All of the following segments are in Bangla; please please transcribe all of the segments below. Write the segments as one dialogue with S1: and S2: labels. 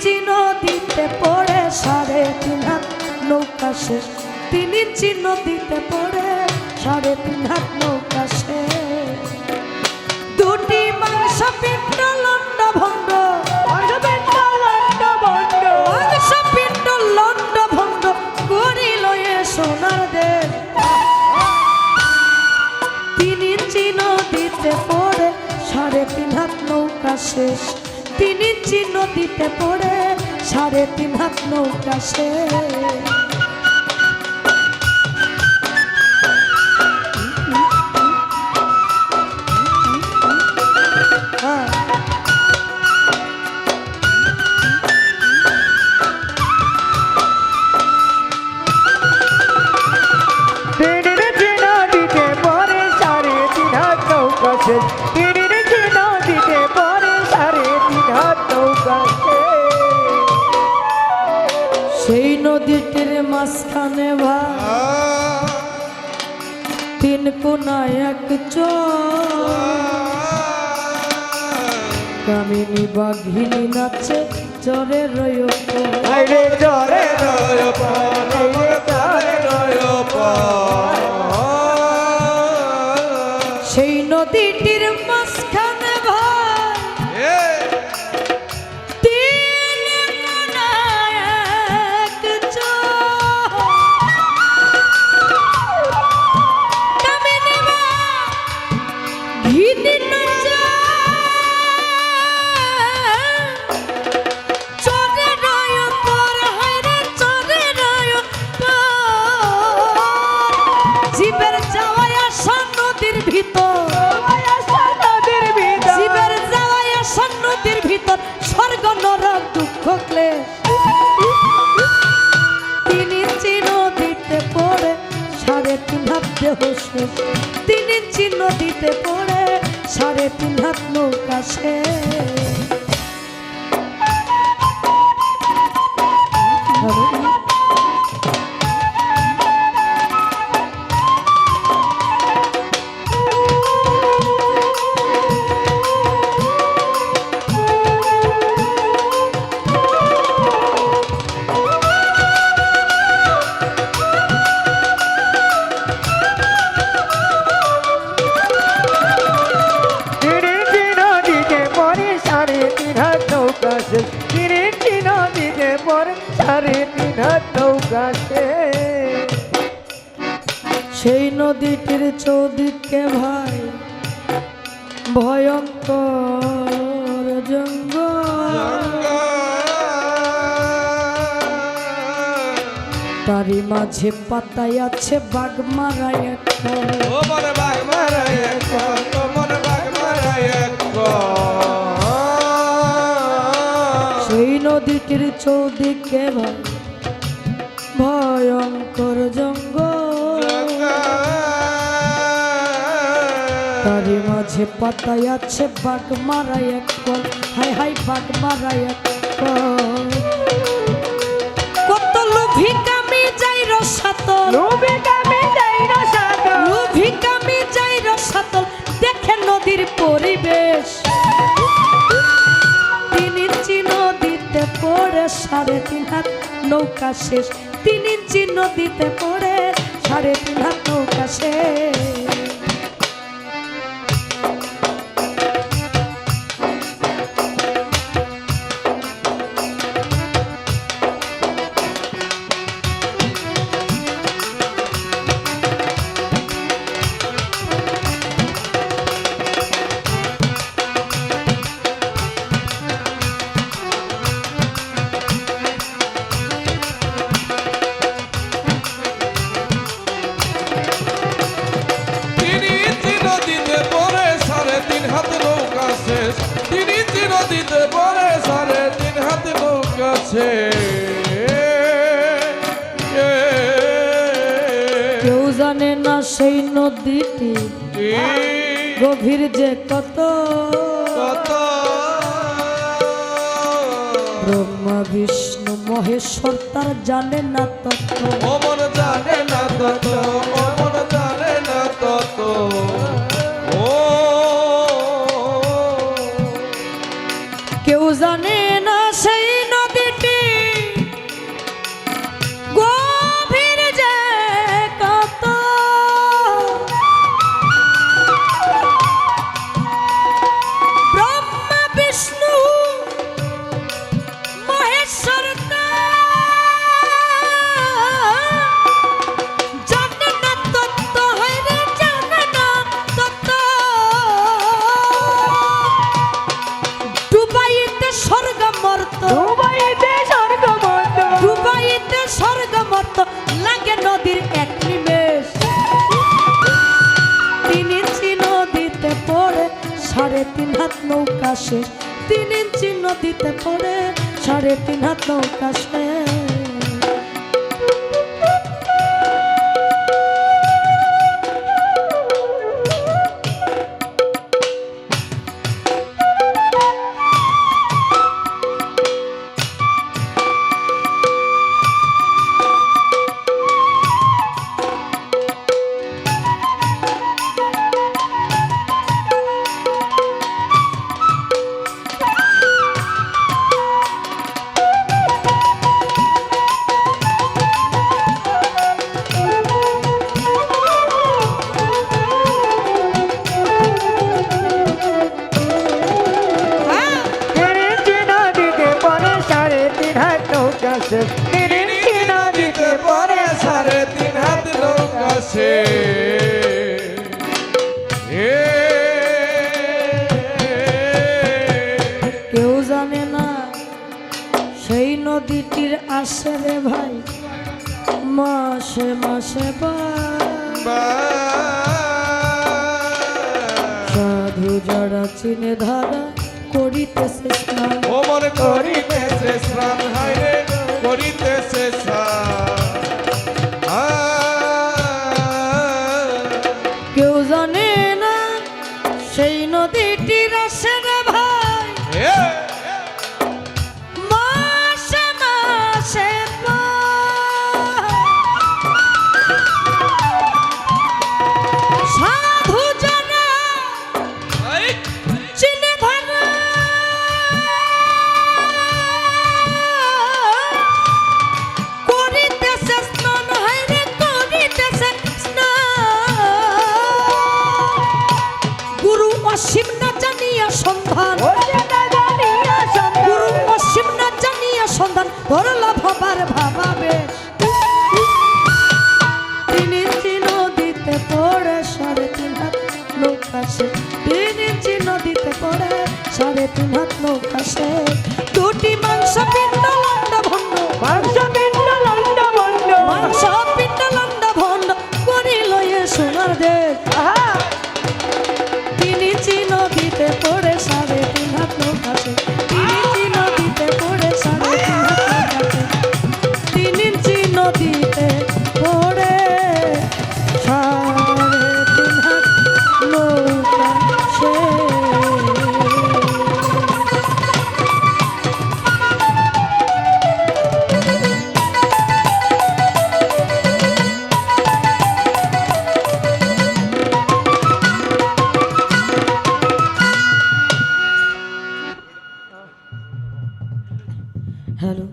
S1: চিহ্ন দিতে পড়ে 3.5 হাত নৌকা শেষ। তিনি চিহ্ন দিতে পড়ে 3.5 হাত নৌকা শেষ। দুটি মাংস পিণ্ড লন্ড ভণ্ড, মাংস পিণ্ড লন্ড ভণ্ড করিল এ সোনার দেশ। তিনি চিহ্ন দিতে পড়ে 3.5 হাত নৌকা শেষ। তিনি চিহ্ন দিতে পড়ে 3.5 হাত নৌকা শেষ। সেই নদীটির মাঝখানে ভাই 3 কোনায় এক চর। কামিনী বাঘিনী নাচে চরে রয় সেই নদীটির মাঝখানে ভাই 3 কোনায় এক চর। কামিনী বাঘিনী নাচে চরে রয় পর, হায়রে চরে রয় পর। জীবের যাওয়ায় আসা নদীর ভিতর, জীবের যাওয়ায় আসা নদীর ভিতর স্বর্গ নরক দুঃখ ক্লেশ। তিনি চিহ্ন দিতে পড়ে 3.5 হাত দেহ শেষ। তিনি চিহ্ন দিতে পড়ে 3.5 হাত নৌকা শেষ। সেই নদীটির চৌদিকে ভাই ভয়ঙ্কর জঙ্গল। তারি মাঝে পাতায় আছে বাঘ মারা এক সেই নদীটির চৌদিকে ভাই ভয়ঙ্কর জঙ্গল। তারি মাঝে পাতায় আছে বাঘ মারা এক কল। হাই হাই বাঘ মারা এক কল। কত লোভী কামি যাই রসাতল, লোভী কামি যাই রসাতল দেখে নদীর পরিবেশ। তিনি চিহ্ন দিতে পড়ে 3.5 হাত নৌকা শেষ। তিনি চিহ্ন দিতে পড়ে 3.5 হাত নৌকা শেষ।
S2: দিতে পরে 3.5 হাত নৌকা
S1: কেউ জানে না সেই নদীটি গভীর যে কত। ব্রহ্মা বিষ্ণু মহেশ্বর তার জানে না তত্ত্ব।
S2: মন জানে না তত্ত্ব, মন জানে না তত্ত্ব।
S1: কেউ জানে না সেই নদী শেষ 3 ইঞ্চি নদীতে পড়ে 3.5 হাত নৌকা শেষ।
S2: দিতে পরে 3.5 হাত নৌকা শেষ।
S1: কেউ জানে না সেই নদীটির আসে রে ভাই মাসে মাসে সাধু যারা চিনে ধারা করিতেছে স্নান।
S2: ও মনে করিতেছে স্নান হাইরে করিতেছে
S1: কেউ জানে না সেই নদীটির আসে রে ভাই মাসে মাসে সাধু যারা চিনে ধারা করিতেছে স্নান হাইরে করিতেছে স্নান। গুরু অসীম না জানিয়া সন্ধান গুরু অসীম না জানিয়া সন্ধান ধরলা ভাবার ভাবাবে 3 ইঞ্চি নদীতে পড়ে 3.5 হাত নৌকা শেষ। 3 ইঞ্চি নদীতে পড়ে 3.5 হাত নৌকা শেষ। 2টি মাংস পিণ্ড লন্ডা ভণ্ড মাংস পিণ্ড লন্ডা ভণ্ড করিল এ সোনার দেশ। 3 ইঞ্চি নদীতে পড়ে 3.5 হাত নৌকা শেষ। 3 ইঞ্চি নদীতে পড়ে 3.5 হাত নৌকা শেষ। 3 ইঞ্চি নদীতে পড়ে 3.5 হাত নৌকা শেষ। হ্যালো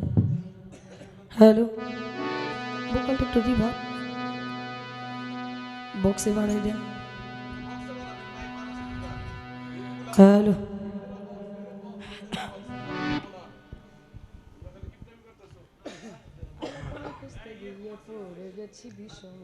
S1: হ্যালো ভোকালটা একটু রিভাব বক্সে বাড়াই দেন। হ্যালো পড়ে গেছি বিষণ